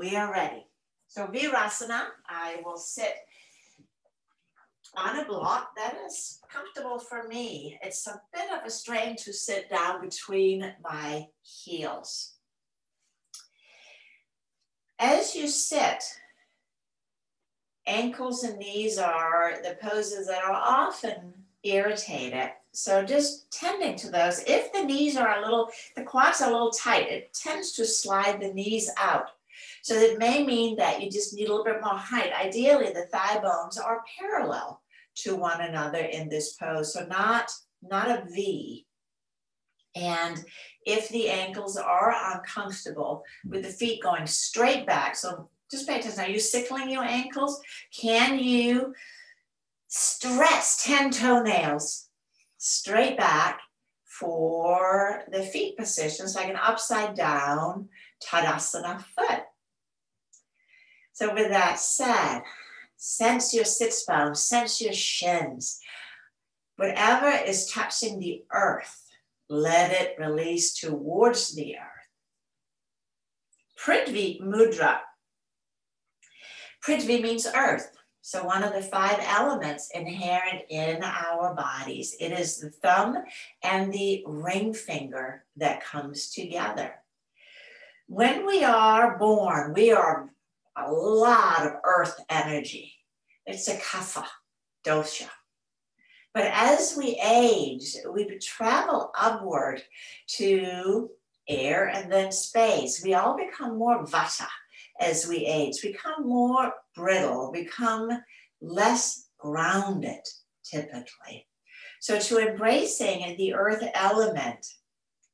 we are ready. So Virasana, I will sit on a block that is comfortable for me. It's a bit of a strain to sit down between my heels. As you sit, ankles and knees are the poses that are often irritated. So just tending to those. If the knees are the quads are a little tight, it tends to slide the knees out. So it may mean that you just need a little bit more height. Ideally, the thigh bones are parallel to one another in this pose, so not a V. And if the ankles are uncomfortable with the feet going straight back, so just pay attention. Are you sickling your ankles? Can you stretch 10 toenails straight back for the feet positions, like an upside down Tadasana foot? So with that said, sense your sits bones, sense your shins. Whatever is touching the earth, let it release towards the earth. Prithvi Mudra. Prithvi means earth. So one of the 5 elements inherent in our bodies. It is the thumb and the ring finger that comes together. When we are born, we are a lot of earth energy. It's a kapha dosha. But as we age, we travel upward to air and then space. We all become more vata as we age, become more brittle, become less grounded typically. So to embracing the earth element,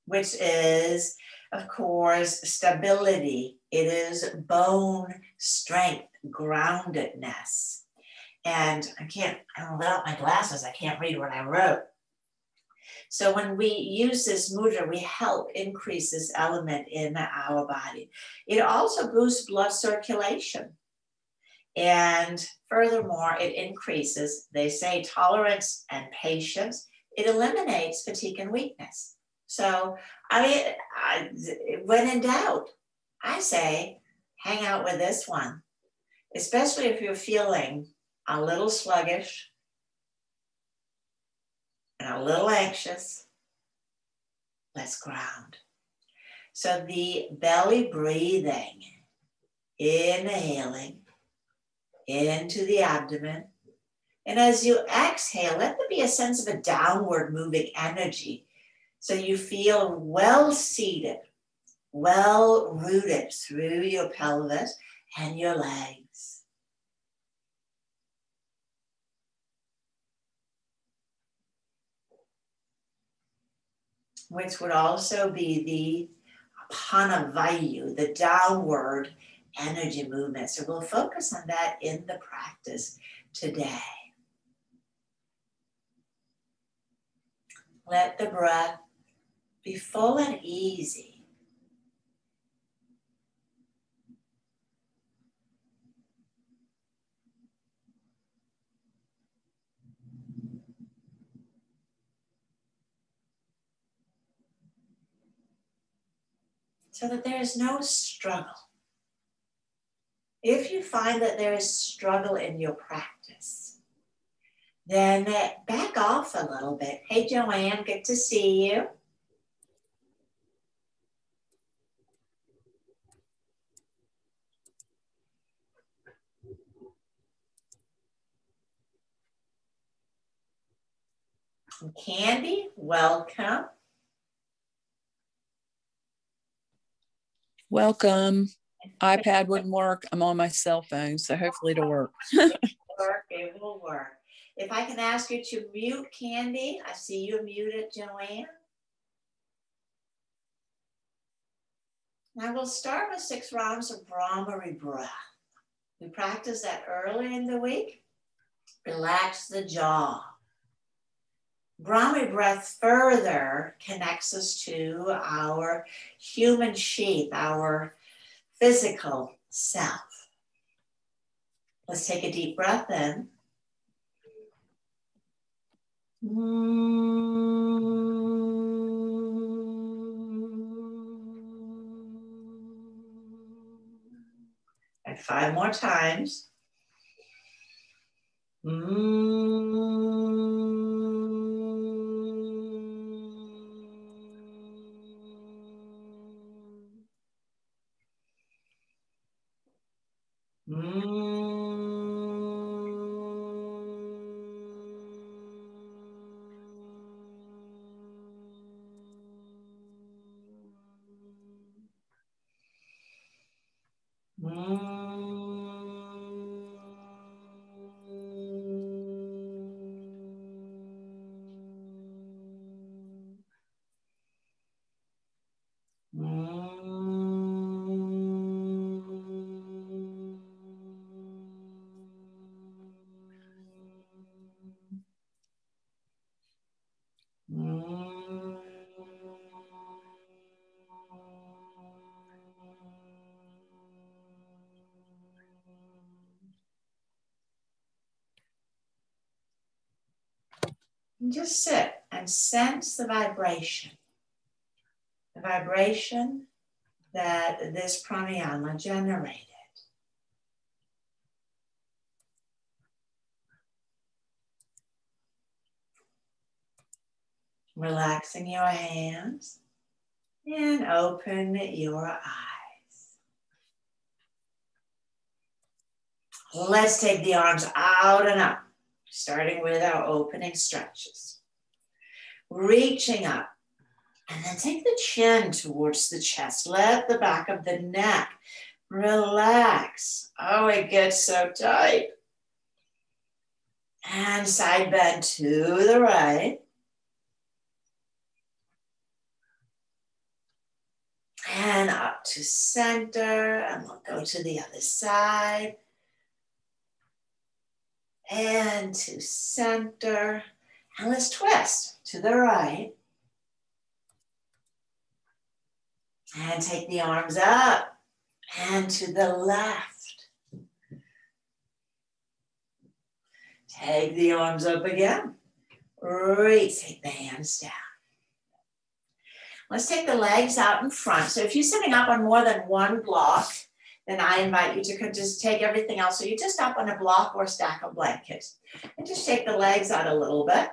which is, of course, stability, it is bone strength, groundedness. And without my glasses, I can't read what I wrote. So when we use this mudra, we help increase this element in our body. It also boosts blood circulation. And furthermore, it increases, they say, tolerance and patience. It eliminates fatigue and weakness. So when in doubt, I say, hang out with this one, especially if you're feeling a little sluggish and a little anxious. Let's ground. So the belly breathing, inhaling into the abdomen. And as you exhale, let there be a sense of a downward moving energy. So you feel well seated, well rooted through your pelvis and your legs. Which would also be the Panavayu, the downward energy movement. So we'll focus on that in the practice today. Let the breath be full and easy. So that there is no struggle. If you find that there is struggle in your practice, then back off a little bit. Hey, Joanne, good to see you. And Candy, welcome. Welcome. iPad wouldn't work. I'm on my cell phone, so hopefully it'll work. It will work. If I can ask you to mute Candy, I see you muted, Joanne. Now we'll start with 6 rounds of Brahmari breath. We practice that early in the week. Relax the jaw. Brahmari breath further connects us to our human sheath, our physical self. Let's take a deep breath in. right, 5 more times. And just sit and sense the vibration that this pranayama generated. Relaxing your hands and open your eyes. Let's take the arms out and up, starting with our opening stretches. Reaching up, and then take the chin towards the chest. Let the back of the neck relax. Oh, it gets so tight. And side bend to the right. And up to center, and we'll go to the other side. And to center, and let's twist to the right. And take the arms up and to the left. Take the arms up again. Reach, take the hands down. Let's take the legs out in front. So if you're sitting up on more than one block, then I invite you to just take everything else. So you're just up on a block or a stack of blankets. And just take the legs out a little bit.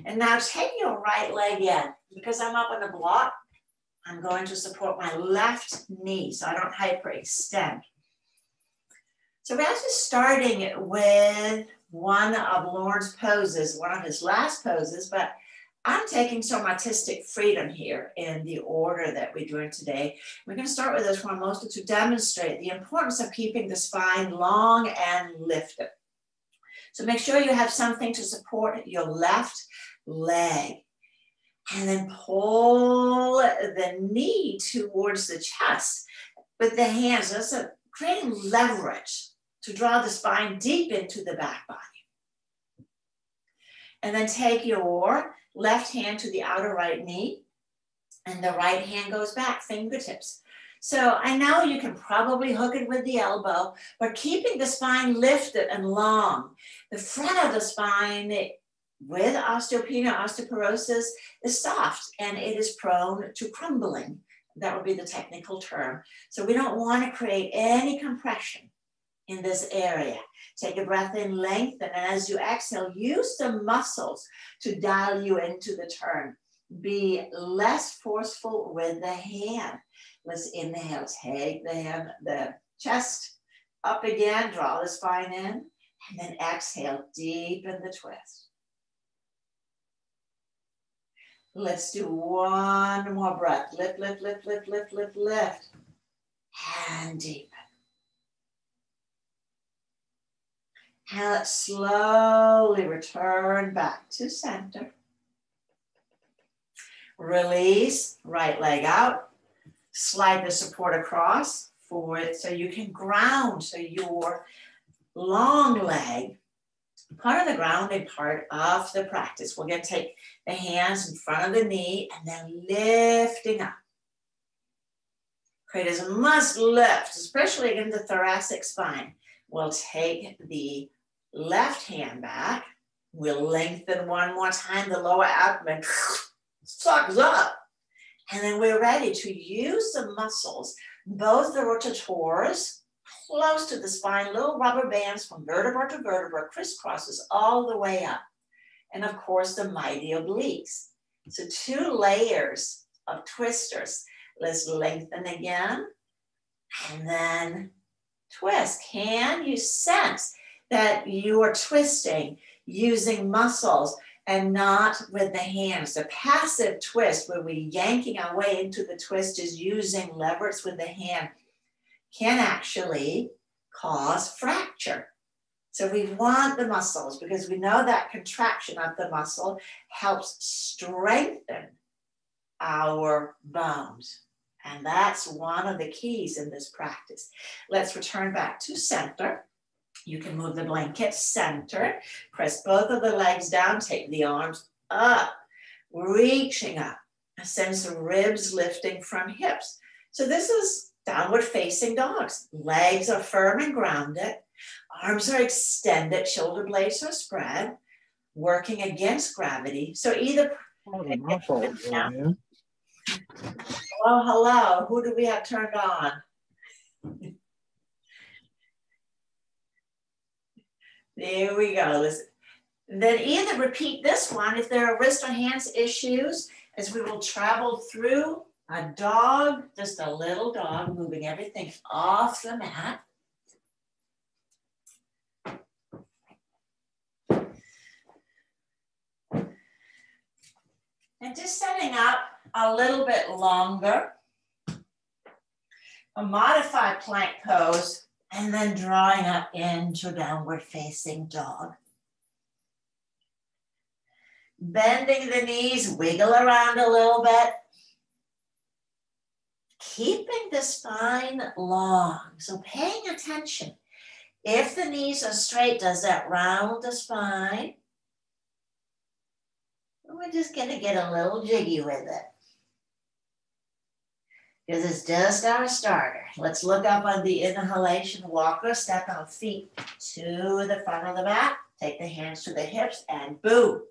And now take your right leg in. Because I'm up on a block, I'm going to support my left knee so I don't hyperextend. So we're actually starting with one of Lawrence poses, one of his last poses, but I'm taking some artistic freedom here in the order that we're doing today. We're going to start with this one mostly to demonstrate the importance of keeping the spine long and lifted. So make sure you have something to support your left leg. And then pull the knee towards the chest with the hands. That's creating leverage to draw the spine deep into the back body. And then take your left hand to the outer right knee, and the right hand goes back, fingertips. So I know you can probably hook it with the elbow, but keeping the spine lifted and long. The front of the spine with osteopenia, osteoporosis is soft and it is prone to crumbling. That would be the technical term. So we don't want to create any compression in this area. Take a breath in, lengthen, and as you exhale, use the muscles to dial you into the turn. Be less forceful with the hand. Let's inhale, take the hand, the chest up again, draw the spine in, and then exhale, deepen the twist. Let's do one more breath. Lift, lift, lift, lift, lift, lift, lift, and deepen. And let's slowly return back to center. Release, right leg out. Slide the support across for it so you can ground. So your long leg, part of the grounding part of the practice, we're going to take the hands in front of the knee and then lifting up. Create as much lift, especially in the thoracic spine. We'll take the left hand back. We'll lengthen one more time. The lower abdomen sucks up. And then we're ready to use the muscles, both the rotators, close to the spine, little rubber bands from vertebra to vertebra, crisscrosses all the way up. And of course, the mighty obliques. So 2 layers of twisters. Let's lengthen again and then twist. Can you sense that you are twisting using muscles and not with the hands? The passive twist, where we're yanking our way into the twist, is using levers with the hand, can actually cause fracture. So we want the muscles, because we know that contraction of the muscle helps strengthen our bones. And that's one of the keys in this practice. Let's return back to center. You can move the blanket center, press both of the legs down, take the arms up, reaching up. A sense of ribs lifting from hips. So this is downward facing dogs. Legs are firm and grounded. Arms are extended, shoulder blades are spread, working against gravity. So either... Hello, hello. Who do we have turned on? There we go. Listen. Then either repeat this one if there are wrist or hands issues, as we will travel through a dog, just a little dog, moving everything off the mat. And just setting up a little bit longer, a modified plank pose, and then drawing up into downward facing dog. Bending the knees, wiggle around a little bit. Keeping the spine long, so paying attention. If the knees are straight, does that round the spine? We're just gonna get a little jiggy with it, because it's just our starter. Let's look up on the inhalation walker, step our feet to the front of the mat, take the hands to the hips, and boom,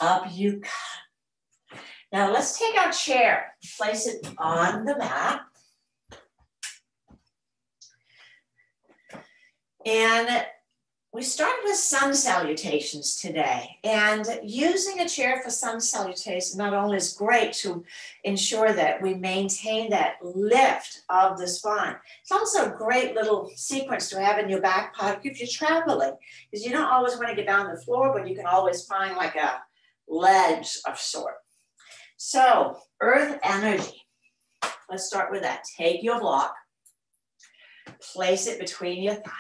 up you come. Now let's take our chair, place it on the mat. And we start with sun salutations today. And using a chair for sun salutations not only is great to ensure that we maintain that lift of the spine, it's also a great little sequence to have in your back pocket if you're traveling, because you don't always want to get down the floor, but you can always find like a ledge of sort. So, earth energy. Let's start with that. Take your block, place it between your thighs.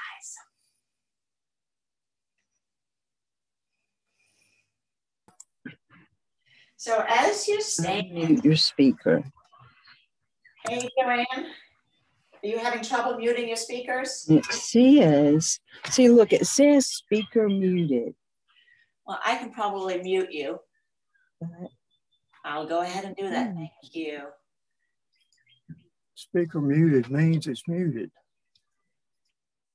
So as you stand, mute your speaker. Hey, Joanne, are you having trouble muting your speakers? It says, see, look, it says speaker muted. Well, I can probably mute you. I'll go ahead and do that. Thank you. Speaker muted means it's muted.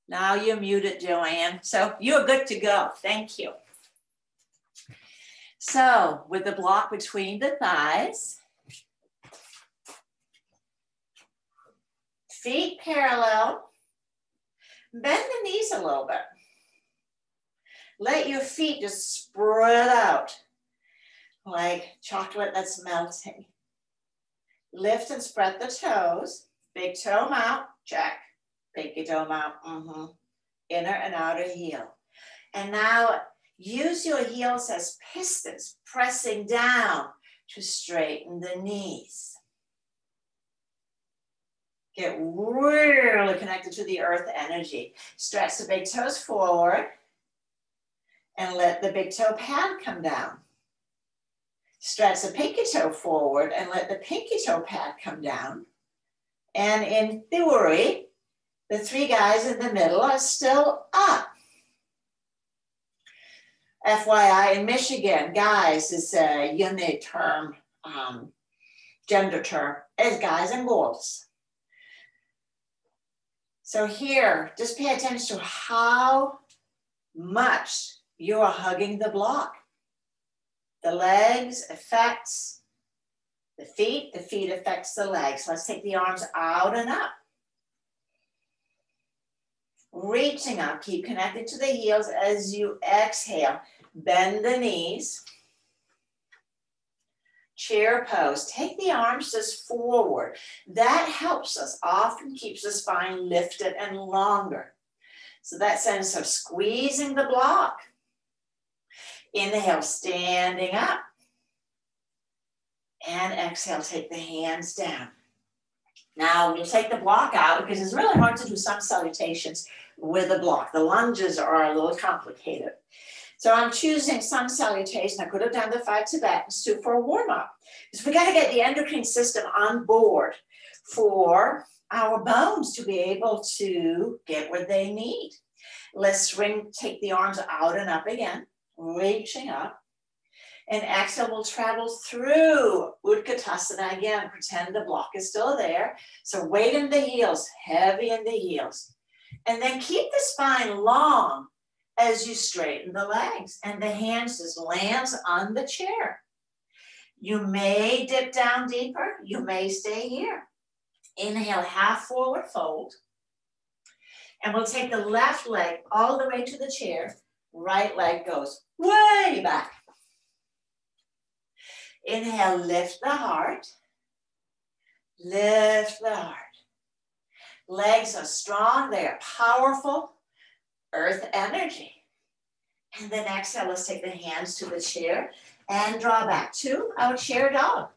Now you're muted, Joanne. So you're good to go. Thank you. So with the block between the thighs, feet parallel, bend the knees a little bit. Let your feet just spread out like chocolate that's melting. Lift and spread the toes. Big toe mount, check. Pinky toe mount, inner and outer heel. And now use your heels as pistons, pressing down to straighten the knees. Get really connected to the earth energy. Stretch the big toes forward and let the big toe pad come down. Stretch the pinky toe forward and let the pinky toe pad come down. And in theory, the three guys in the middle are still up. FYI, in Michigan, guys is a unit term, gender term, as guys and girls. So here, just pay attention to how much you are hugging the block. The legs affects the feet affects the legs. So let's take the arms out and up. Reaching up, keep connected to the heels as you exhale. Bend the knees. Chair pose. Take the arms just forward. That helps us, often keeps the spine lifted and longer. So that sense of squeezing the block. Inhale, standing up. And exhale, take the hands down. Now we'll take the block out because it's really hard to do sun salutations with a block. The lunges are a little complicated. So I'm choosing sun salutation. I could have done the 5 Tibetans too for a warm-up. Because we got to get the endocrine system on board for our bones to be able to get what they need. Let's take the arms out and up again, reaching up. And exhale, we'll travel through Utkatasana again. Pretend the block is still there. So weight in the heels, heavy in the heels. And then keep the spine long as you straighten the legs. And the hands just lands on the chair. You may dip down deeper. You may stay here. Inhale, half forward fold. And we'll take the left leg all the way to the chair. Right leg goes way back. Inhale, lift the heart. Lift the heart. Legs are strong, they are powerful. Earth energy. And then exhale, let's take the hands to the chair and draw back to our chair dog.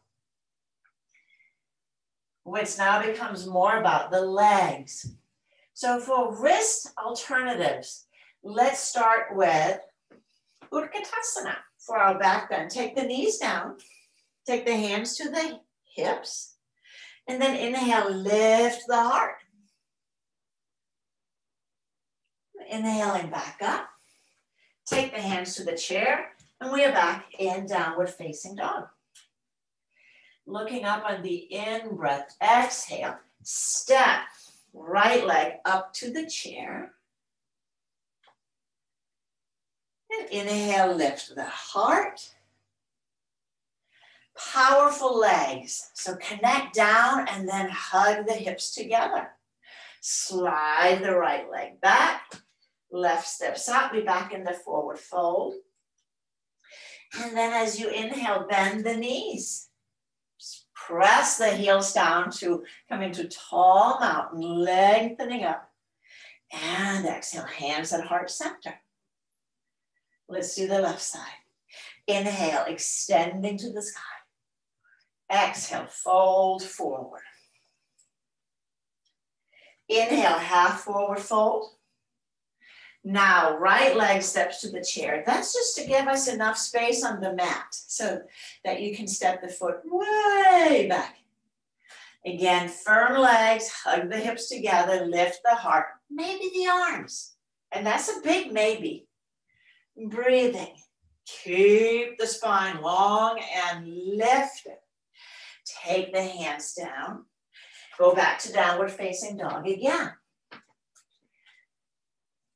Which now becomes more about the legs. So for wrist alternatives, let's start with Utkatasana for our back bend. Take the knees down, take the hands to the hips, and then inhale, lift the heart. Inhaling back up, take the hands to the chair, and we are back in downward facing dog. Looking up on the in-breath, exhale, step right leg up to the chair. And inhale, lift the heart. Powerful legs. So connect down and then hug the hips together. Slide the right leg back. Left steps up, be back in the forward fold. And then as you inhale, bend the knees. Press the heels down to come into tall mountain, lengthening up. And exhale, hands at heart center. Let's do the left side. Inhale, extending to the sky. Exhale, fold forward. Inhale, half forward fold. Now, right leg steps to the chair. That's just to give us enough space on the mat so that you can step the foot way back. Again, firm legs, hug the hips together, lift the heart, maybe the arms. And that's a big maybe. Breathing. Keep the spine long and lift it. Take the hands down. Go back to downward facing dog again.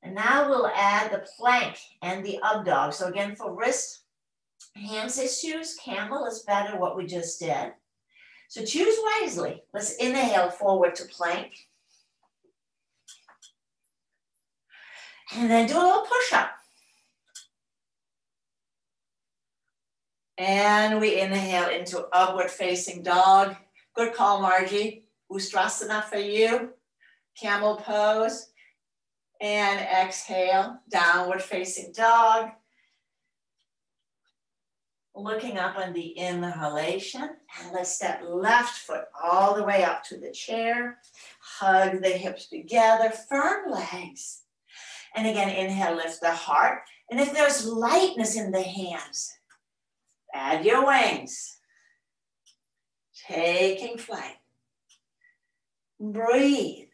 And now we'll add the plank and the up dog. So again, for wrist, hands issues, camel is better what we just did. So choose wisely. Let's inhale forward to plank. And then do a little push-up. And we inhale into upward facing dog. Good call, Margie. Ustrasana for you. Camel pose. And exhale, downward facing dog. Looking up on the inhalation. And let's step left foot all the way up to the chair. Hug the hips together, firm legs. And again, inhale, lift the heart. And if there's lightness in the hands, add your wings. Taking flight. Breathe.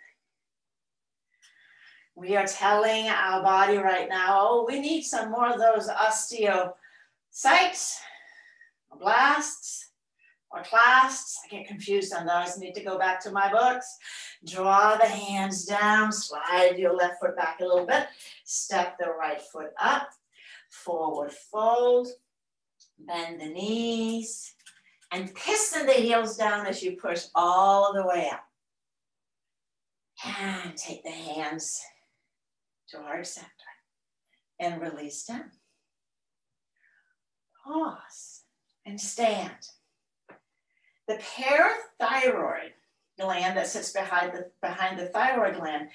We are telling our body right now, oh, we need some more of those osteocytes, or blasts, or clasts. I get confused on those. I need to go back to my books. Draw the hands down, slide your left foot back a little bit. Step the right foot up, forward fold, bend the knees, and piston the heels down as you push all the way up. And take the hands to heart center and release down. Pause and stand. The parathyroid gland that sits behind the thyroid gland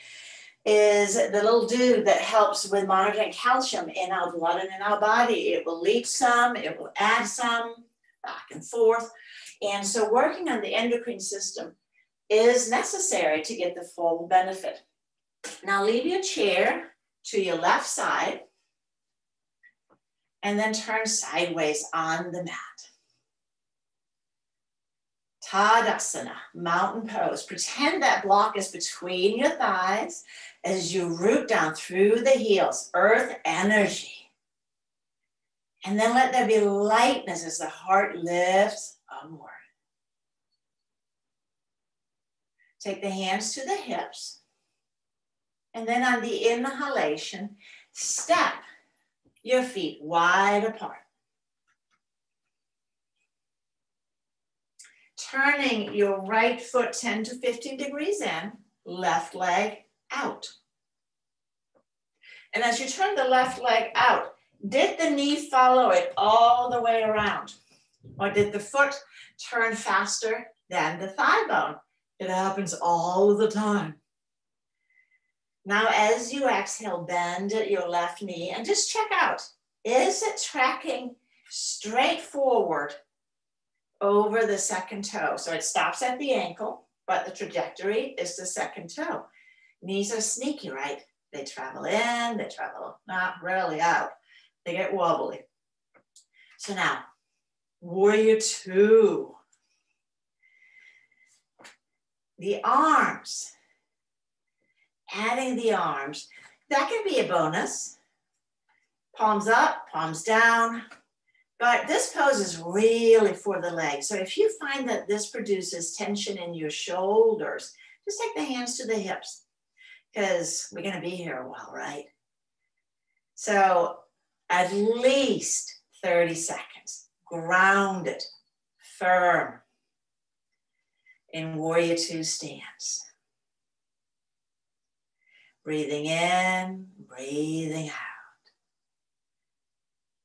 is the little dude that helps with monitoring calcium in our blood and in our body. It will leach some, it will add some, back and forth. And so working on the endocrine system is necessary to get the full benefit. Now leave your chair to your left side and then turn sideways on the mat. Tadasana, mountain pose. Pretend that block is between your thighs as you root down through the heels, earth energy. And then let there be lightness as the heart lifts upward. Take the hands to the hips. And then on the inhalation, step your feet wide apart. Turning your right foot 10 to 15 degrees in, left leg out. And as you turn the left leg out, did the knee follow it all the way around? Or did the foot turn faster than the thigh bone? It happens all the time. Now, as you exhale, bend your left knee and just check out, is it tracking straight forward over the second toe? So it stops at the ankle, but the trajectory is the second toe. Knees are sneaky, right? They travel in, they travel not really out. They get wobbly. So now, warrior two. The arms, adding the arms, that can be a bonus. Palms up, palms down. But this pose is really for the legs. So if you find that this produces tension in your shoulders, just take the hands to the hips because we're going to be here a while, right? So at least 30 seconds, grounded, firm in warrior two stance. Breathing in, breathing out.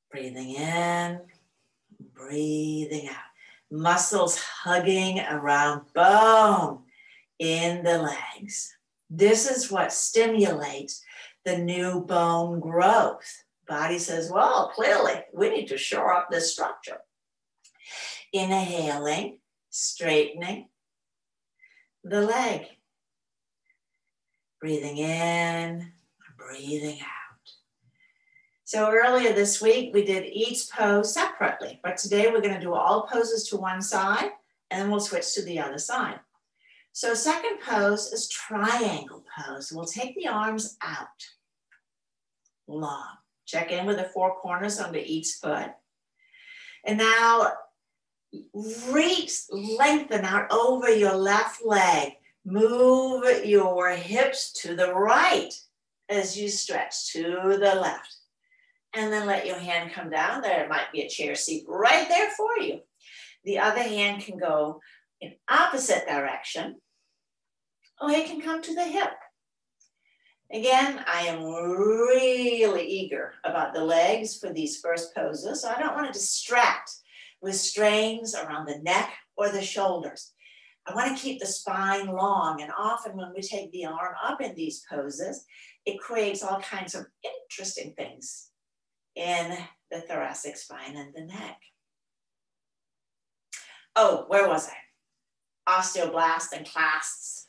Breathing in, breathing out. Muscles hugging around bone in the legs. This is what stimulates the new bone growth. Body says, well, clearly we need to shore up this structure. Inhaling, straightening the leg. Breathing in, breathing out. So earlier this week, we did each pose separately, but today we're going to do all poses to one side, and then we'll switch to the other side. So second pose is triangle pose. We'll take the arms out, long. Check in with the four corners under each foot. And now reach, lengthen out over your left leg. Move your hips to the right as you stretch to the left. And then let your hand come down. There might be a chair seat right there for you. The other hand can go in opposite direction, or it can come to the hip. Again, I am really eager about the legs for these first poses, so I don't want to distract with strains around the neck or the shoulders. I want to keep the spine long, and often when we take the arm up in these poses, it creates all kinds of interesting things in the thoracic spine and the neck. Oh, where was I? Osteoblasts and clasts.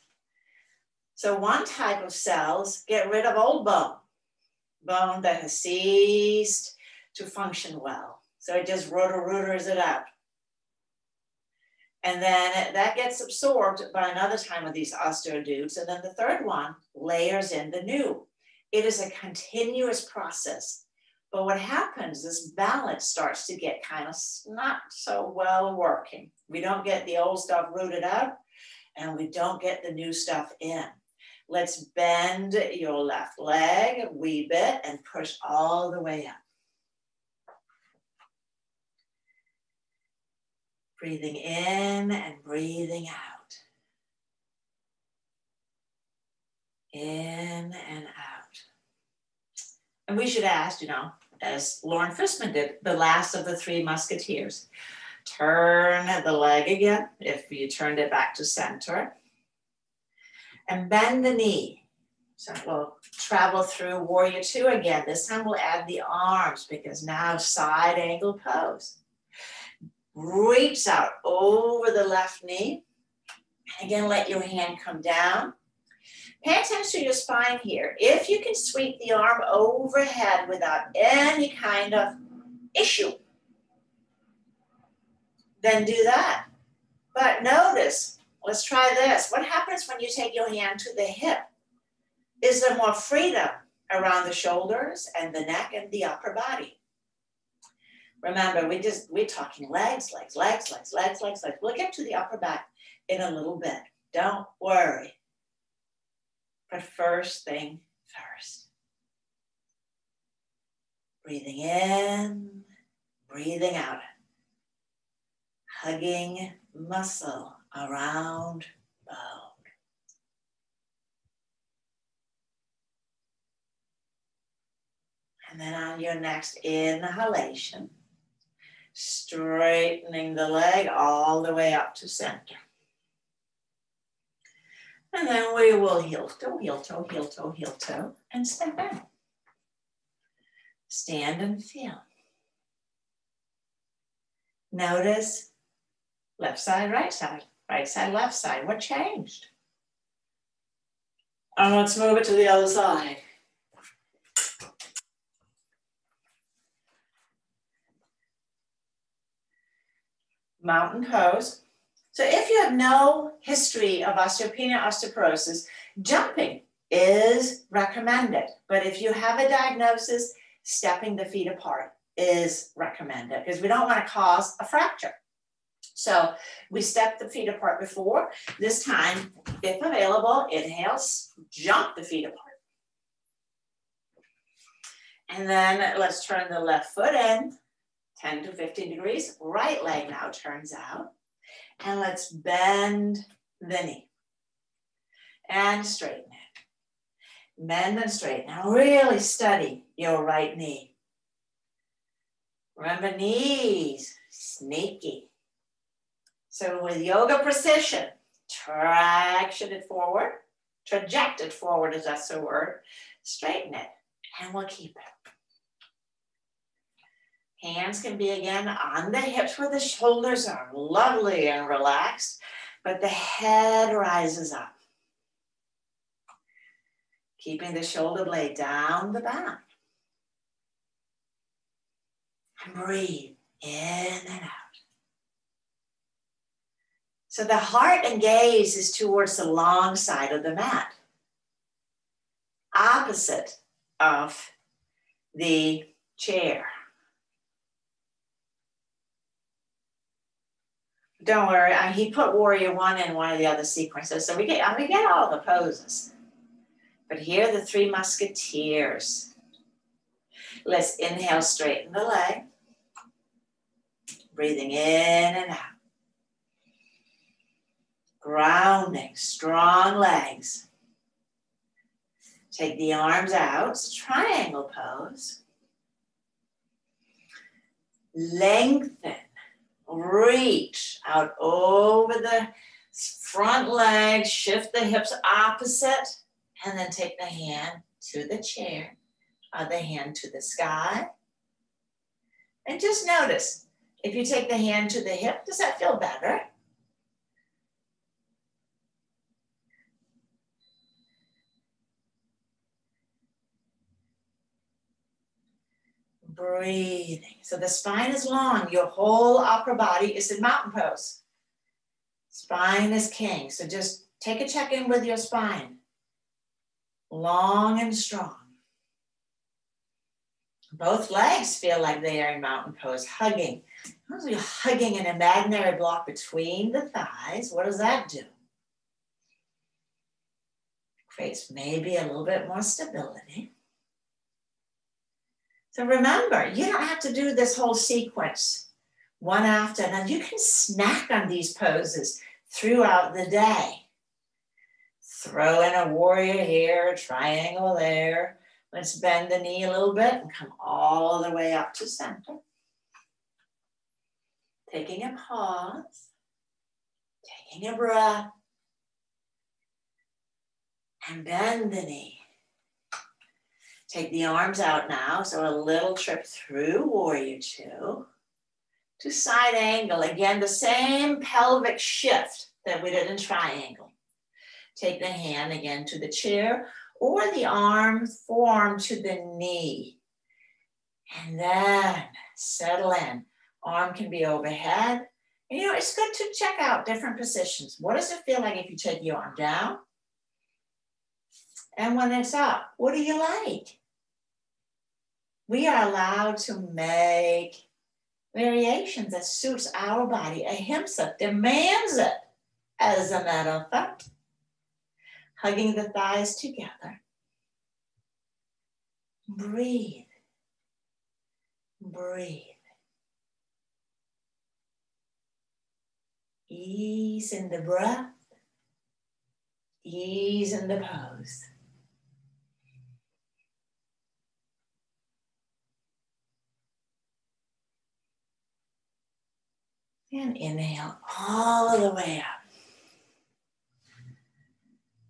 So one type of cells get rid of old bone, bone that has ceased to function well. So it just rooters it out. And then that gets absorbed by another time of these osteodudes. And then the third one layers in the new. It is a continuous process. But what happens, this balance starts to get kind of not so well working. We don't get the old stuff rooted out, and we don't get the new stuff in. Let's bend your left leg a wee bit and push all the way up. Breathing in and breathing out. In and out. And we should ask, you know, as Lauren Fishman did, the last of the three musketeers. Turn the leg again, if you turned it back to center. And bend the knee. So we'll travel through warrior two again. This time we'll add the arms because now side angle pose. Reach out over the left knee. And again, let your hand come down. Pay attention to your spine here. If you can sweep the arm overhead without any kind of issue, then do that. But notice, let's try this. What happens when you take your hand to the hip? Is there more freedom around the shoulders and the neck and the upper body? Remember, we're talking legs. We'll get to the upper back in a little bit. Don't worry. But first thing first. Breathing in, breathing out. Hugging muscle around bone. And then on your next inhalation, straightening the leg all the way up to center. And then we will heel toe, heel toe, heel toe, heel toe, and step in. Stand and feel. Notice left side, right side, left side. What changed? And let's move it to the other side. Mountain pose. So if you have no history of osteopenia, osteoporosis, jumping is recommended. But if you have a diagnosis, stepping the feet apart is recommended because we don't want to cause a fracture. So we step the feet apart before. This time, if available, inhale, jump the feet apart. And then let's turn the left foot in, 10 to 15 degrees. Right leg now turns out. And let's bend the knee and straighten it. Bend and straighten. Now really study your right knee. Remember, knees, sneaky. So with yoga precision, traction it forward, traject it forward, if that's the word, straighten it, and we'll keep it. Hands can be again on the hips where the shoulders are lovely and relaxed, but the head rises up. Keeping the shoulder blade down the back. And breathe in and out. So the heart and gaze is towards the long side of the mat. Opposite of the chair. Don't worry, he put warrior one in one of the other sequences, so we get all the poses. But here are the three musketeers. Let's inhale, straighten the leg. Breathing in and out. Grounding, strong legs. Take the arms out, it's a triangle pose. Lengthen. Reach out over the front leg, shift the hips opposite, and then take the hand to the chair, other hand to the sky. And just notice, if you take the hand to the hip, does that feel better? Breathing. So the spine is long. Your whole upper body is in mountain pose. Spine is king. So just take a check-in with your spine. Long and strong. Both legs feel like they are in mountain pose, hugging. As you're hugging an imaginary block between the thighs, what does that do? Creates maybe a little bit more stability. So remember, you don't have to do this whole sequence one after another. You can snack on these poses throughout the day. Throw in a warrior here, a triangle there. Let's bend the knee a little bit and come all the way up to center. Taking a pause, taking a breath, and bend the knee. Take the arms out now, so a little trip through warrior two to side angle. Again, the same pelvic shift that we did in triangle. Take the hand again to the chair or the arm, forearm to the knee. And then settle in. Arm can be overhead. And you know, it's good to check out different positions. What does it feel like if you take your arm down? And when it's up, what do you like? We are allowed to make variations that suits our body. Ahimsa demands it, as a matter of fact. Hugging the thighs together. Breathe. Breathe. Ease in the breath. Ease in the pose. And inhale all the way up.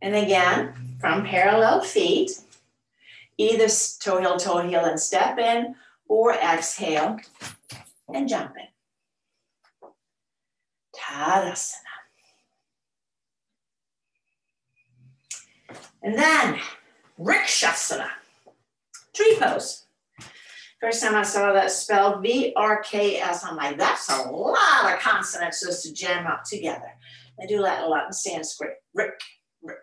And again, from parallel feet, either toe heel and step in, or exhale and jump in. Tadasana. And then Vrikshasana, tree pose. First time I saw that spelled V-R-K-S, I'm like, that's a lot of consonants just to jam up together. I do that a lot in Sanskrit. Rik, rik.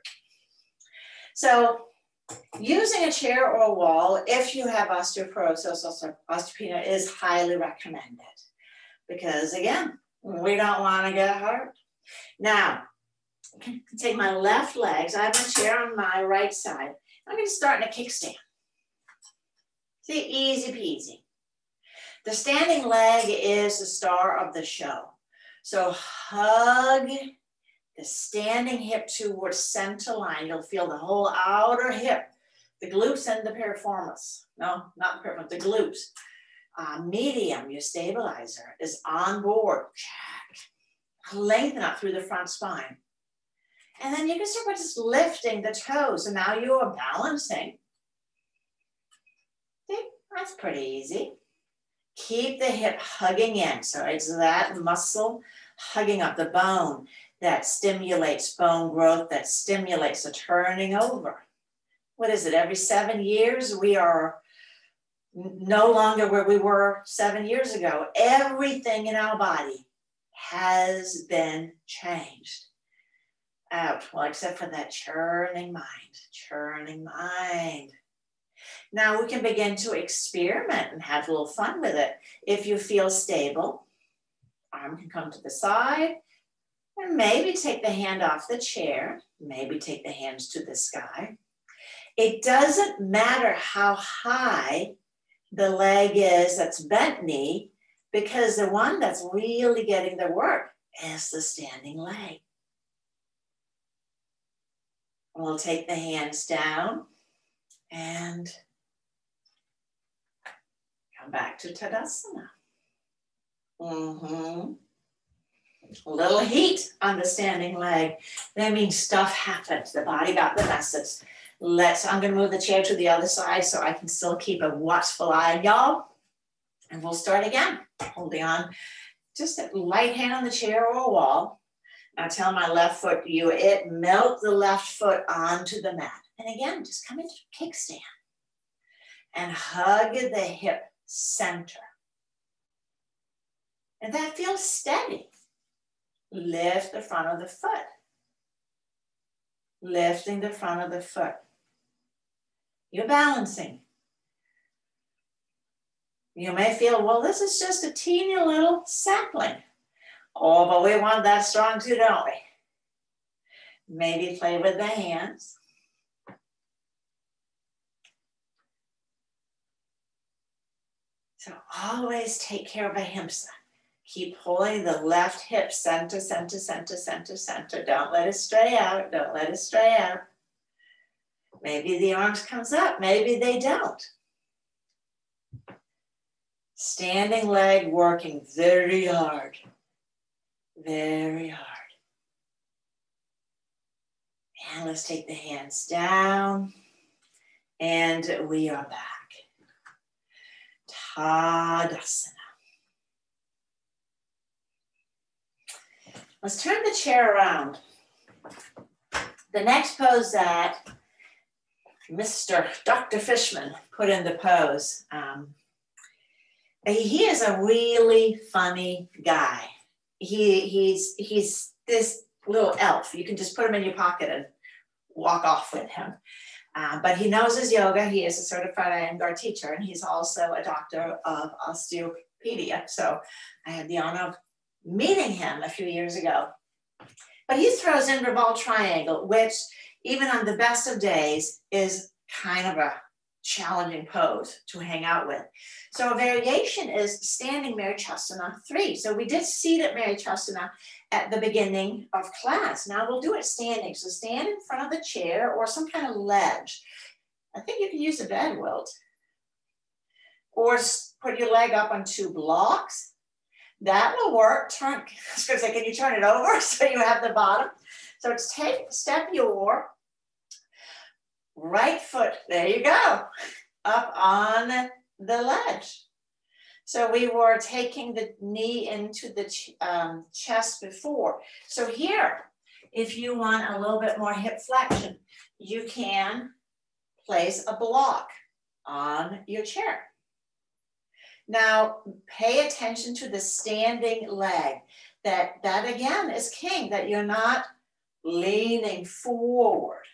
So using a chair or a wall, if you have osteoporosis or osteopenia, is highly recommended. Because again, we don't want to get hurt. Now, I can take my left legs. I have my chair on my right side. I'm going to start in a kickstand. See, easy peasy. The standing leg is the star of the show. So hug the standing hip towards center line. You'll feel the whole outer hip, the glutes and the piriformis. No, not the piriformis, the glutes. Medium, your stabilizer, is on board. Check. Lengthen up through the front spine. And then you can start by just lifting the toes. And now you are balancing. See, that's pretty easy. Keep the hip hugging in. So it's that muscle hugging up the bone that stimulates bone growth, that stimulates the turning over. What is it? Every 7 years, we are no longer where we were 7 years ago. Everything in our body has been changed. Well, except for that churning mind. Now we can begin to experiment and have a little fun with it. If you feel stable, arm can come to the side, and maybe take the hand off the chair, maybe take the hands to the sky. It doesn't matter how high the leg is that's bent knee, because the one that's really getting the work is the standing leg. We'll take the hands down and come back to Tadasana. A little heat on the standing leg. That means stuff happens. The body got the message. I'm going to move the chair to the other side so I can still keep a watchful eye on y'all. And we'll start again. Holding on just a light hand on the chair or a wall. Now tell my left foot, melt the left foot onto the mat. And again, just come into kickstand and hug the hip center. And that feels steady. Lift the front of the foot. Lifting the front of the foot. You're balancing. You may feel, well, this is just a teeny little sapling. Oh, but we want that strong too, don't we? Maybe play with the hands. So always take care of ahimsa. Keep pulling the left hip center, center, center, center, center. Don't let it stray out. Don't let it stray out. Maybe the arms comes up, maybe they don't. Standing leg working very hard, very hard. And let's take the hands down and we are back. Tadasana. Let's turn the chair around. The next pose that Dr. Fishman put in the pose, he is a really funny guy. He's this little elf. You can just put him in your pocket and walk off with him. But he knows his yoga. He is a certified Iyengar teacher, and he's also a doctor of osteopenia. So I had the honor of meeting him a few years ago. But he throws in revolve triangle, which even on the best of days is kind of a challenging pose to hang out with. So a variation is standing Marichasana 3. So we did seated Marichasana at the beginning of class. Now we'll do it standing. So stand in front of the chair or some kind of ledge. I think you can use a bed wilt. Or put your leg up on 2 blocks. That will work. Turn, I was going to say, can you turn it over so you have the bottom? So it's step your right foot, there you go, up on the ledge. So we were taking the knee into the chest before. So here, if you want a little bit more hip flexion, you can place a block on your chair. Now, pay attention to the standing leg. That again is king, that you're not leaning forward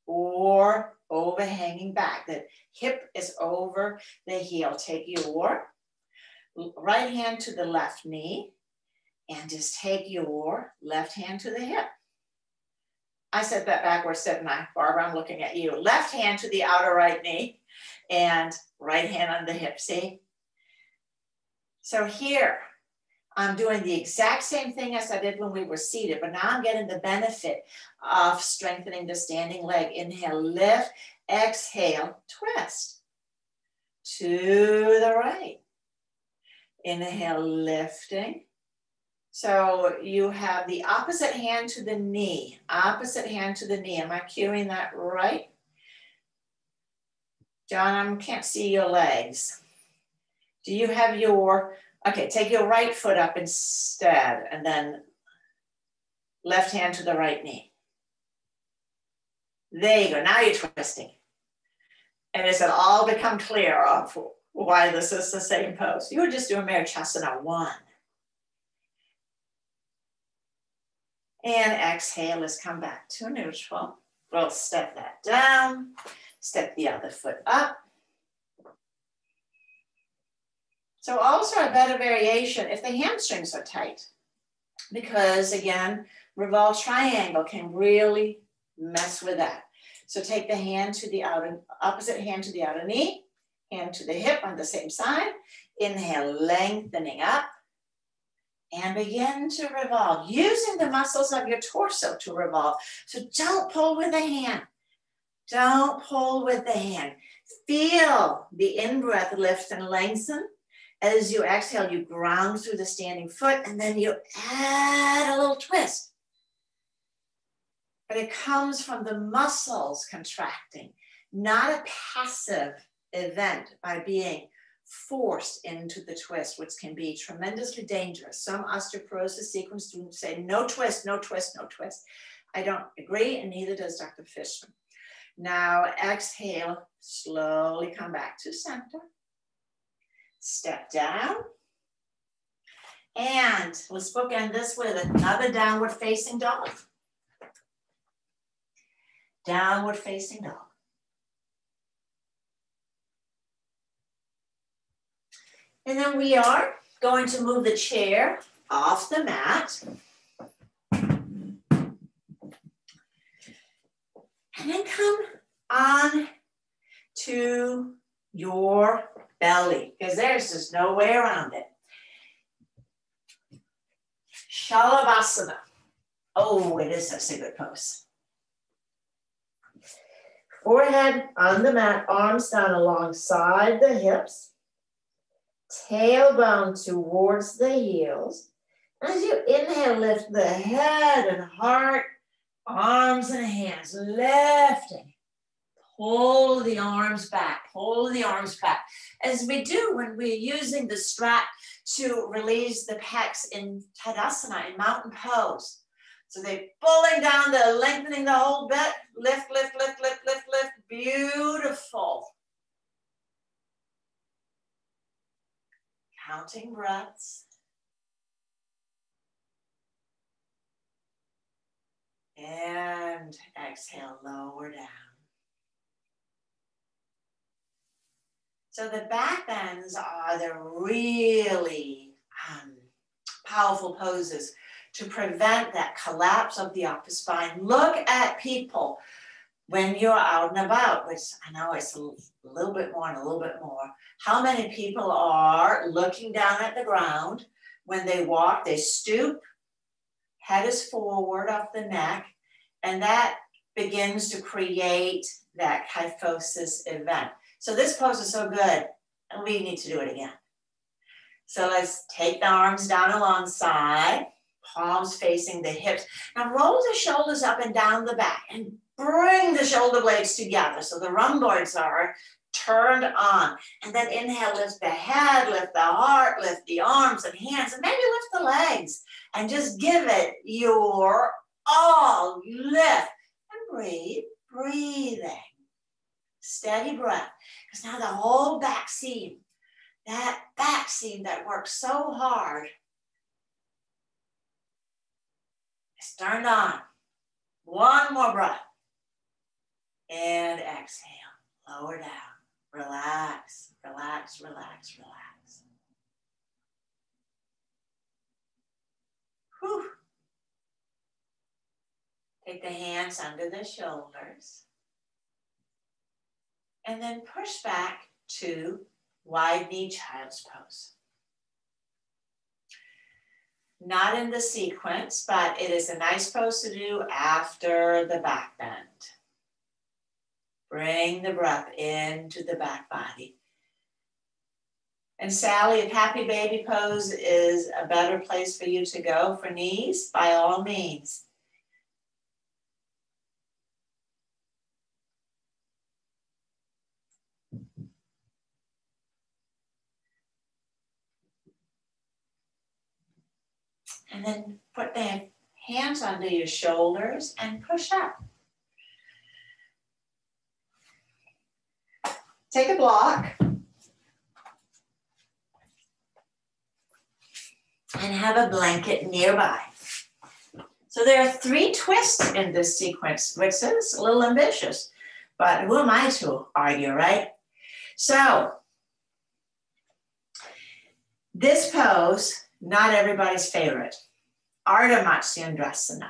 or overhanging back. The hip is over the heel. Take your right hand to the left knee and just take your left hand to the hip. I said that backwards, didn't I? Barbara, I'm looking at you. Left hand to the outer right knee and right hand on the hip, see? So here, I'm doing the exact same thing as I did when we were seated, but now I'm getting the benefit of strengthening the standing leg. Inhale, lift, exhale, twist to the right. Inhale, lifting. So you have the opposite hand to the knee, opposite hand to the knee. Am I cueing that right? John, I can't see your legs. Do you have your, okay, take your right foot up instead and then left hand to the right knee. There you go, now you're twisting. And does it all become clear of why this is the same pose? You were just doing Marichasana 1. And exhale, let's come back to neutral. We'll step that down, step the other foot up. So also a better variation if the hamstrings are tight, because again, revolve triangle can really mess with that. So take the hand to the outer, opposite hand to the outer knee, hand to the hip on the same side. Inhale, lengthening up and begin to revolve, using the muscles of your torso to revolve. So don't pull with the hand. Don't pull with the hand. Feel the in-breath lift and lengthen. As you exhale, you ground through the standing foot and then you add a little twist. But it comes from the muscles contracting, not a passive event by being forced into the twist, which can be tremendously dangerous. Some osteoporosis sequence students say, no twist, no twist, no twist. I don't agree, and neither does Dr. Fishman. Now exhale, slowly come back to center. Step down. And let's bookend this with another downward facing dog. Downward facing dog. And then we are going to move the chair off the mat. And then come on to your belly, because there's just no way around it. Shalavasana. Oh, it is such a good pose. Forehead on the mat, arms down alongside the hips, tailbone towards the heels. As you inhale, lift the head and heart, arms and hands, lifting. Pull the arms back, pull the arms back. As we do when we're using the strap to release the pecs in Tadasana, in mountain pose. So they're pulling down, they're lengthening the whole bit. Lift, lift, lift, lift, lift, lift. Beautiful. Counting breaths. And exhale, lower down. So the back bends are the really powerful poses to prevent that collapse of the upper spine. Look at people when you're out and about, which I know it's a little bit more and a little bit more. How many people are looking down at the ground when they walk? They stoop, head is forward off the neck, and that begins to create that kyphosis event. So this pose is so good, and we need to do it again. So let's take the arms down alongside, palms facing the hips. Now roll the shoulders up and down the back and bring the shoulder blades together so the rhomboids are turned on. And then inhale, lift the head, lift the heart, lift the arms and hands, and maybe lift the legs. And just give it your all. Lift and breathe, breathing. Steady breath, because now the whole back seam, that back seam that works so hard is turned on. One more breath. And exhale, lower down. Relax, relax, relax, relax. Whew. Take the hands under the shoulders. And then push back to wide knee child's pose. Not in the sequence, but it is a nice pose to do after the back bend. Bring the breath into the back body. And Sally, if happy baby pose is a better place for you to go for knees, by all means. And then put the hands under your shoulders and push up. Take a block and have a blanket nearby. So there are 3 twists in this sequence, which is a little ambitious, but who am I to argue, right? So this pose, not everybody's favorite. Ardha Matsyendrasana.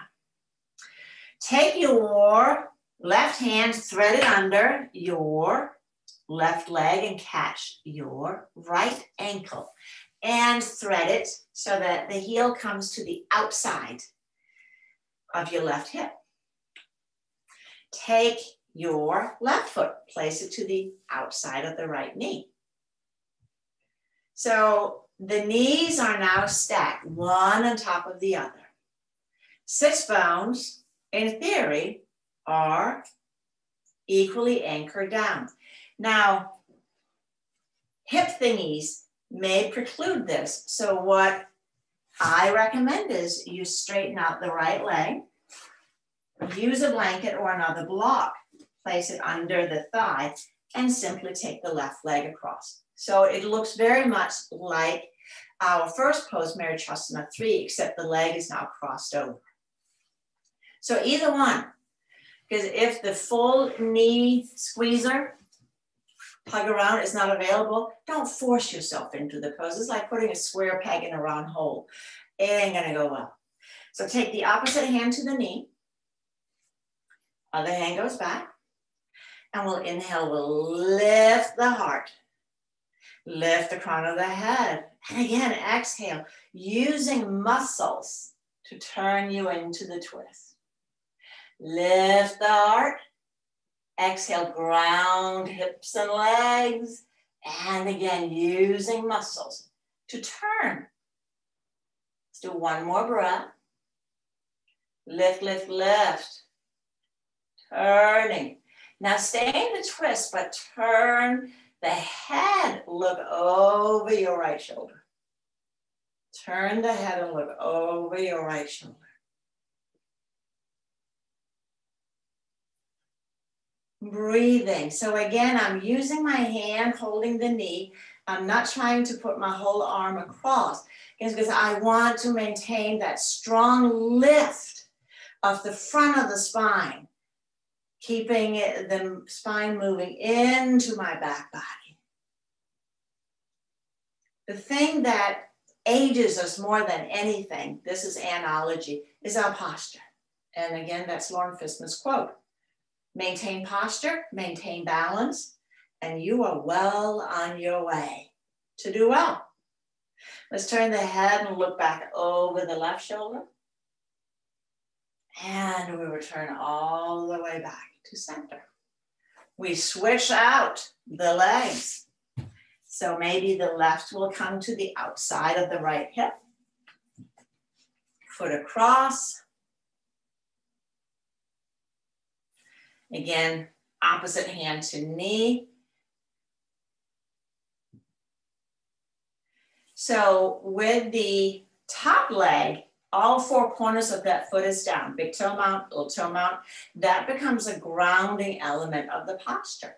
Take your left hand, thread it under your left leg and catch your right ankle and thread it so that the heel comes to the outside of your left hip. Take your left foot, place it to the outside of the right knee. So the knees are now stacked, one on top of the other. Sits bones, in theory, are equally anchored down. Now, hip thingies may preclude this. So what I recommend is you straighten out the right leg, use a blanket or another block, place it under the thigh, and simply take the left leg across. So it looks very much like our first pose, Marichasana 3, except the leg is now crossed over. So either one, because if the full knee squeezer, hug around is not available, don't force yourself into the pose. It's like putting a square peg in a round hole. It ain't gonna go well. So take the opposite hand to the knee, other hand goes back, and we'll inhale, we'll lift the heart. Lift the crown of the head. And again, exhale, using muscles to turn you into the twist. Lift the heart. Exhale, ground hips and legs. And again, using muscles to turn. Let's do one more breath. Lift, lift, lift. Turning. Now stay in the twist, but turn the head, look over your right shoulder. Turn the head and look over your right shoulder. Breathing. So again, I'm using my hand holding the knee. I'm not trying to put my whole arm across because I want to maintain that strong lift of the front of the spine, keeping the spine moving into my back body. The thing that ages us more than anything, this is analogy, is our posture. And again, that's Lauren Fishman's quote. Maintain posture, maintain balance, and you are well on your way to do well. Let's turn the head and look back over the left shoulder. And we return all the way back to center. We switch out the legs. So maybe the left will come to the outside of the right hip. Foot across. Again, opposite hand to knee. So with the top leg, all four corners of that foot is down. Big toe mount, little toe mount. That becomes a grounding element of the posture.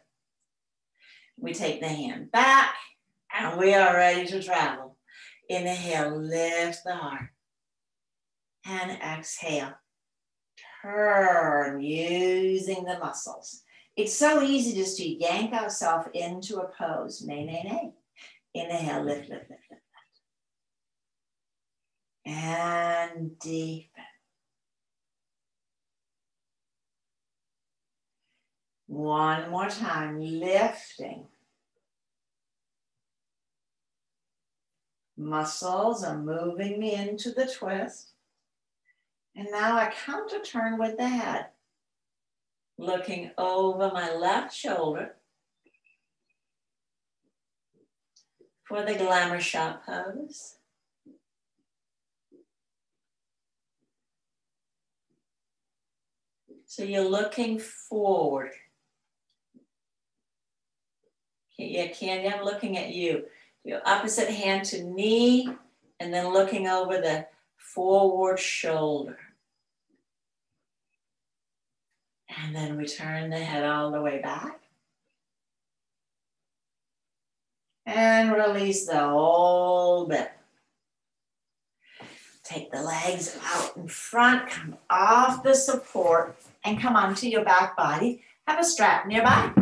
We take the hand back and we are ready to travel. Inhale, lift the heart. And exhale. Turn using the muscles. It's so easy just to yank ourselves into a pose. Nay, nay, nay. Inhale, lift, lift, lift, lift. And deepen. One more time, lifting. Muscles are moving me into the twist. And now I counter turn with the head, looking over my left shoulder for the glamour shot pose. So you're looking forward. Yeah, Candy, I'm looking at you. Your opposite hand to knee, and then looking over the forward shoulder. And then we turn the head all the way back. And release the whole bit. Take the legs out in front, come off the support, and come onto your back body. Have a strap nearby.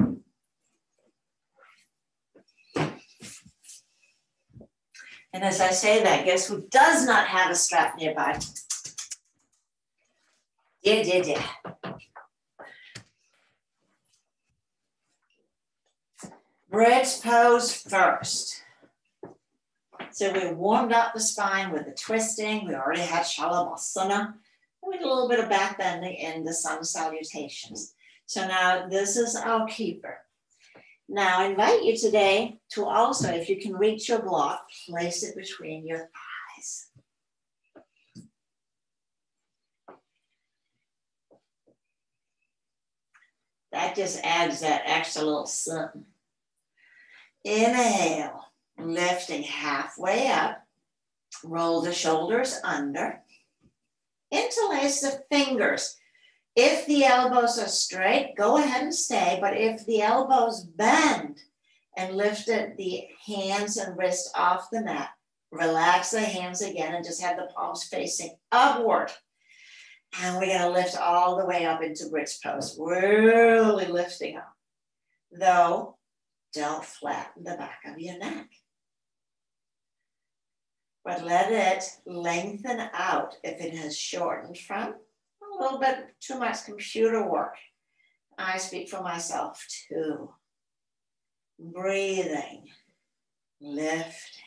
And as I say that, guess who does not have a strap nearby? Yeah. Bridge pose first. So we warmed up the spine with the twisting. We already had Shalabhasana. We did a little bit of back bending in the sun salutations. So now this is our keeper. Now I invite you today to also, if you can reach your block, place it between your thighs. That just adds that extra little something. Inhale, lifting halfway up, roll the shoulders under, interlace the fingers. If the elbows are straight, go ahead and stay, but if the elbows bend and lift the hands and wrists off the mat, relax the hands again and just have the palms facing upward. And we're gonna lift all the way up into bridge pose, really lifting up. Though, don't flatten the back of your neck. But let it lengthen out if it has shortened from a little bit too much computer work. I speak for myself too. Breathing, lifting.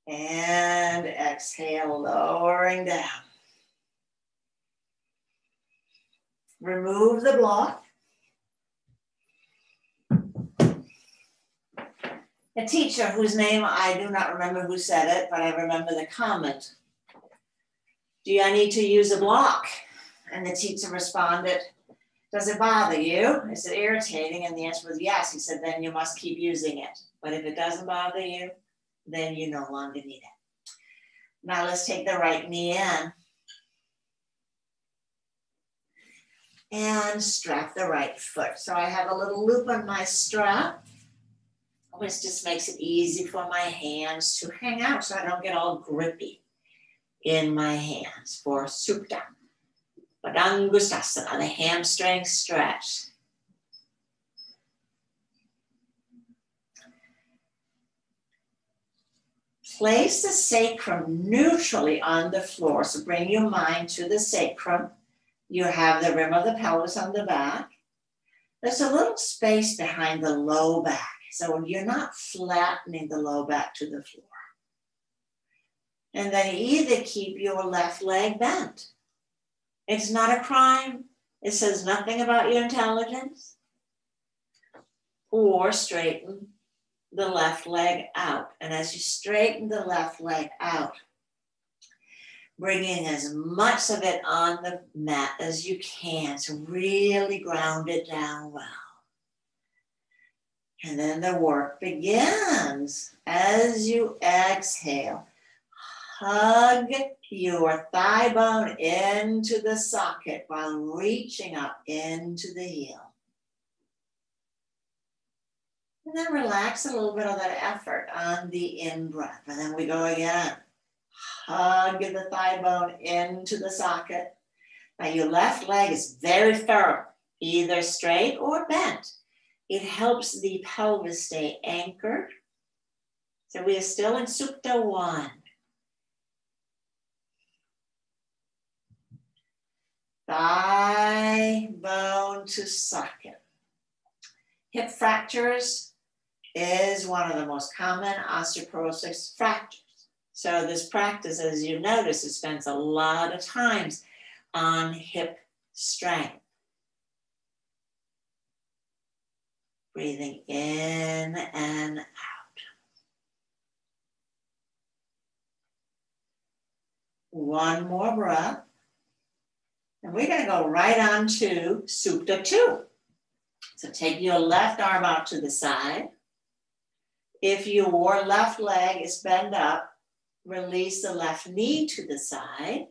And exhale, lowering down. Remove the block. A teacher whose name I do not remember who said it, but I remember the comment. Do I need to use a block? And the teacher responded, does it bother you? Is it irritating? And the answer was yes. He said, then you must keep using it. But if it doesn't bother you, then you no longer need it. Now let's take the right knee in. And strap the right foot. So I have a little loop on my strap, which just makes it easy for my hands to hang out so I don't get all grippy in my hands for Supta. Padangusthasana, the hamstring stretch. Place the sacrum neutrally on the floor. So bring your mind to the sacrum. You have the rim of the pelvis on the back. There's a little space behind the low back. So you're not flattening the low back to the floor. And then either keep your left leg bent. It's not a crime. It says nothing about your intelligence. Or straighten the left leg out. And as you straighten the left leg out, bringing as much of it on the mat as you can to really ground it down well. And then the work begins. As you exhale, hug your thigh bone into the socket while reaching up into the heel. And then relax a little bit of that effort on the in-breath. And then we go again. Hug the thigh bone into the socket. Now your left leg is very firm, either straight or bent. It helps the pelvis stay anchored. So we are still in Supta 1. Thigh bone to socket. Hip fractures is one of the most common osteoporosis fractures. So this practice, as you notice, it spends a lot of times on hip strength. Breathing in and out. One more breath. And we're going to go right on to Supta 2. So take your left arm out to the side. If your left leg is bent up, release the left knee to the side.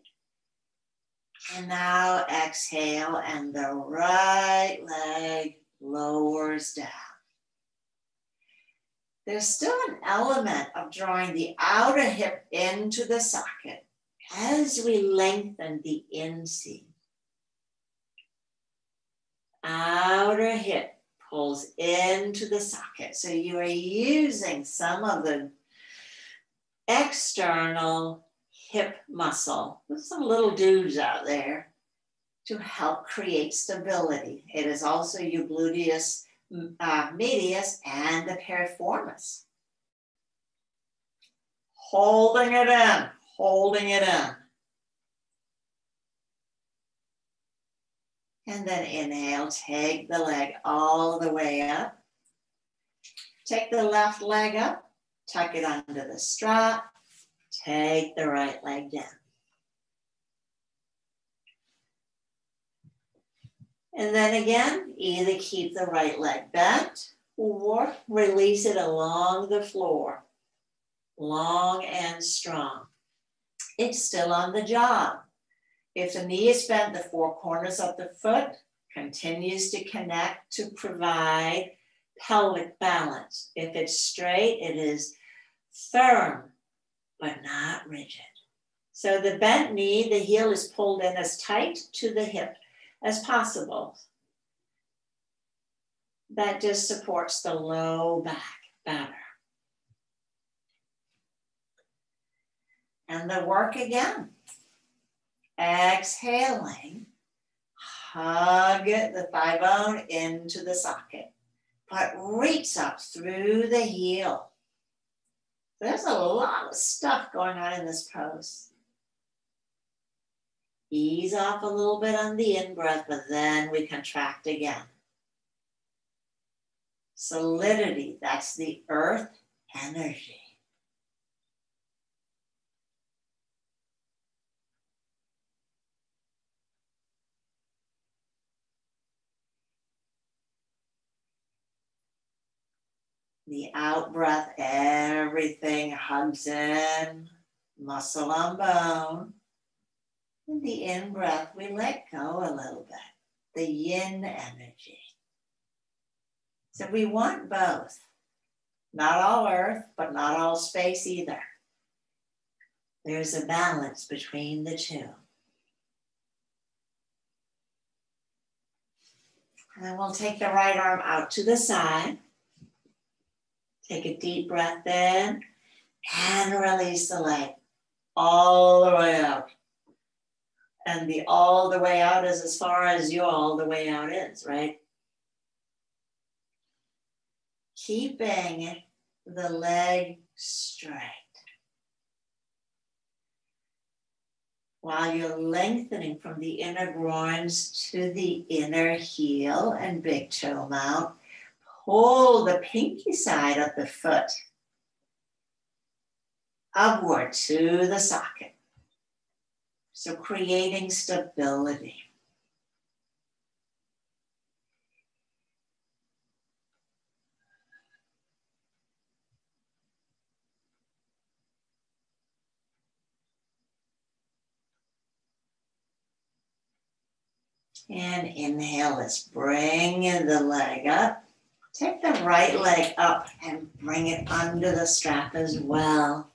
And now exhale, and the right leg lowers down. There's still an element of drawing the outer hip into the socket as we lengthen the inseam. Outer hip pulls into the socket. So you are using some of the external hip muscle with some little dudes out there to help create stability. It is also your gluteus medius and the piriformis. Holding it in, holding it in. And then inhale, take the leg all the way up. Take the left leg up, tuck it under the strap, take the right leg down. And then again, either keep the right leg bent or release it along the floor, long and strong. It's still on the job. If the knee is bent, the four corners of the foot continues to connect to provide pelvic balance. If it's straight, it is firm, but not rigid. So the bent knee, the heel is pulled in as tight to the hip as possible. That just supports the low back better. And the work again. Exhaling, hug the thigh bone into the socket, but reach up through the heel. There's a lot of stuff going on in this pose. Ease off a little bit on the in-breath, but then we contract again. Solidity, that's the earth energy. The out breath, everything hugs in, muscle on bone. And the in breath, we let go a little bit, the yin energy. So we want both. Not all earth, but not all space either. There's a balance between the two. And then we'll take the right arm out to the side. Take a deep breath in and release the leg all the way out. And the all the way out is as far as your all the way out is, right? Keeping the leg straight. While you're lengthening from the inner groins to the inner heel and big toe mount, pull the pinky side of the foot upward to the socket. So creating stability. And inhale, let's bring the leg up. Take the right leg up and bring it under the strap as well.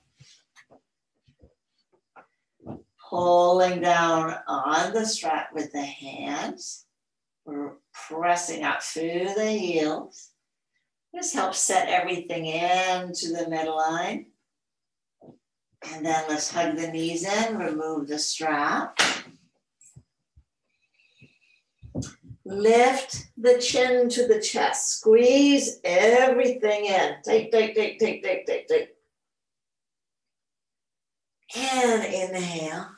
Pulling down on the strap with the hands. We're pressing up through the heels. This helps set everything into the midline. And then let's hug the knees in, remove the strap. Lift the chin to the chest. Squeeze everything in. Take. And inhale.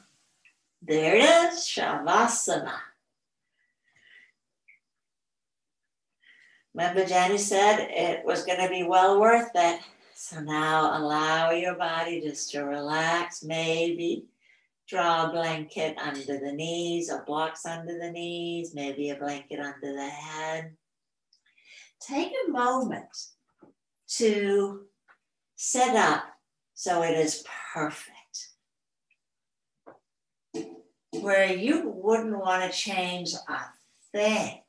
There it is, Shavasana. Remember Jenny said it was going to be well worth it. So now allow your body just to relax. Maybe draw a blanket under the knees or blocks under the knees, maybe a blanket under the head. Take a moment to set up so it is perfect. Where you wouldn't want to change a thing.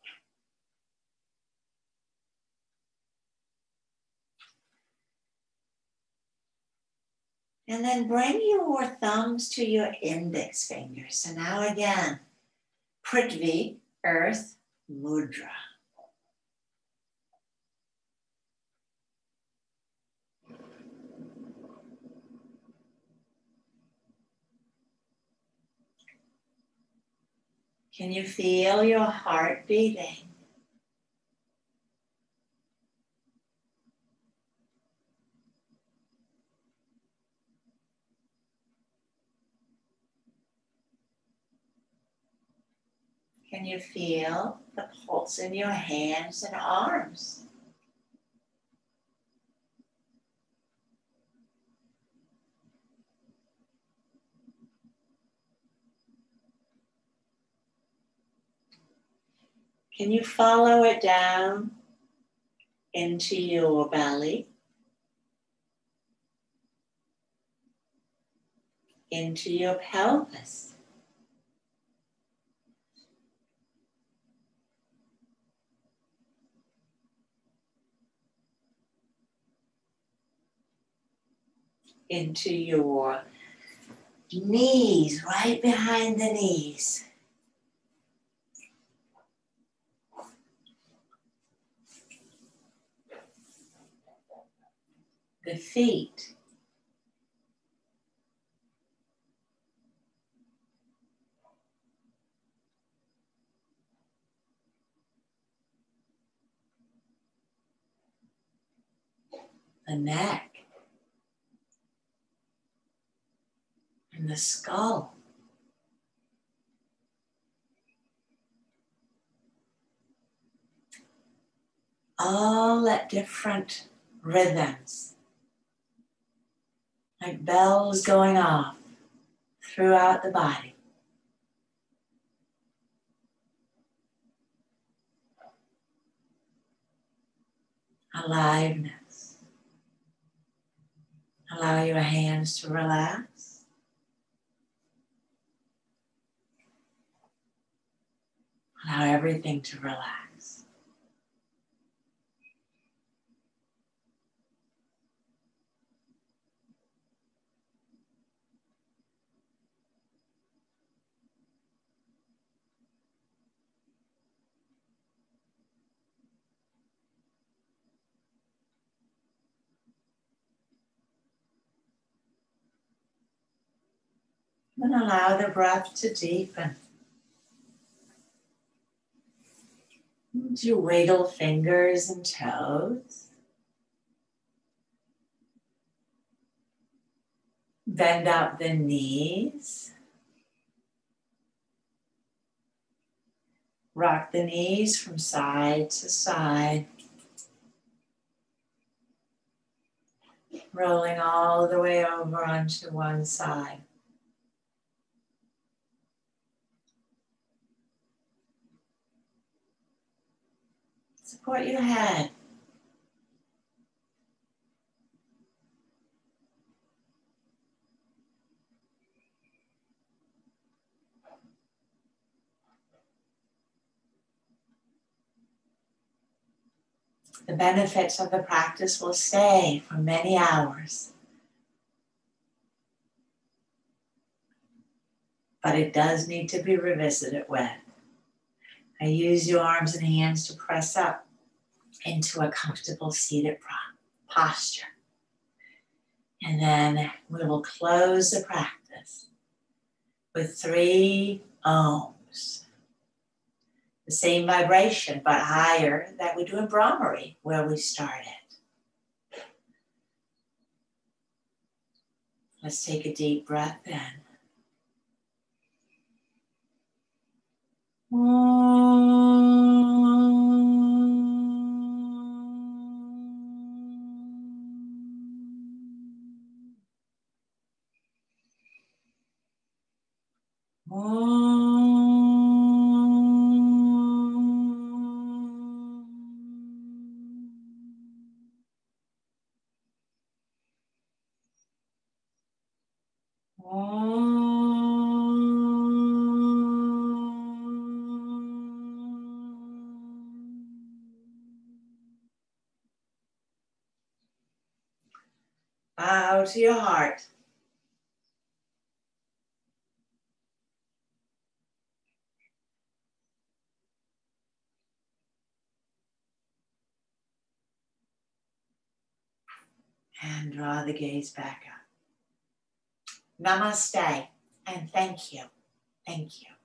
And then bring your thumbs to your index fingers. So now again, Prithvi, Earth, Mudra. Can you feel your heart beating? Can you feel the pulse in your hands and arms? Can you follow it down into your belly, into your pelvis? Into your knees, right behind the knees. The feet. The neck. and the skull. All at different rhythms, like bells going off throughout the body. Aliveness. Allow your hands to relax. Allow everything to relax. And allow the breath to deepen. As you wiggle fingers and toes. Bend out the knees. Rock the knees from side to side. Rolling all the way over onto one side. Support your head. The benefits of the practice will stay for many hours. But it does need to be revisited with. I use your arms and hands to press up into a comfortable seated posture. And then we will close the practice with 3 ohms. The same vibration, but higher that we do in Brahmari, where we started. Let's take a deep breath in. Bow to your heart. And draw the gaze back up. Namaste and thank you. Thank you.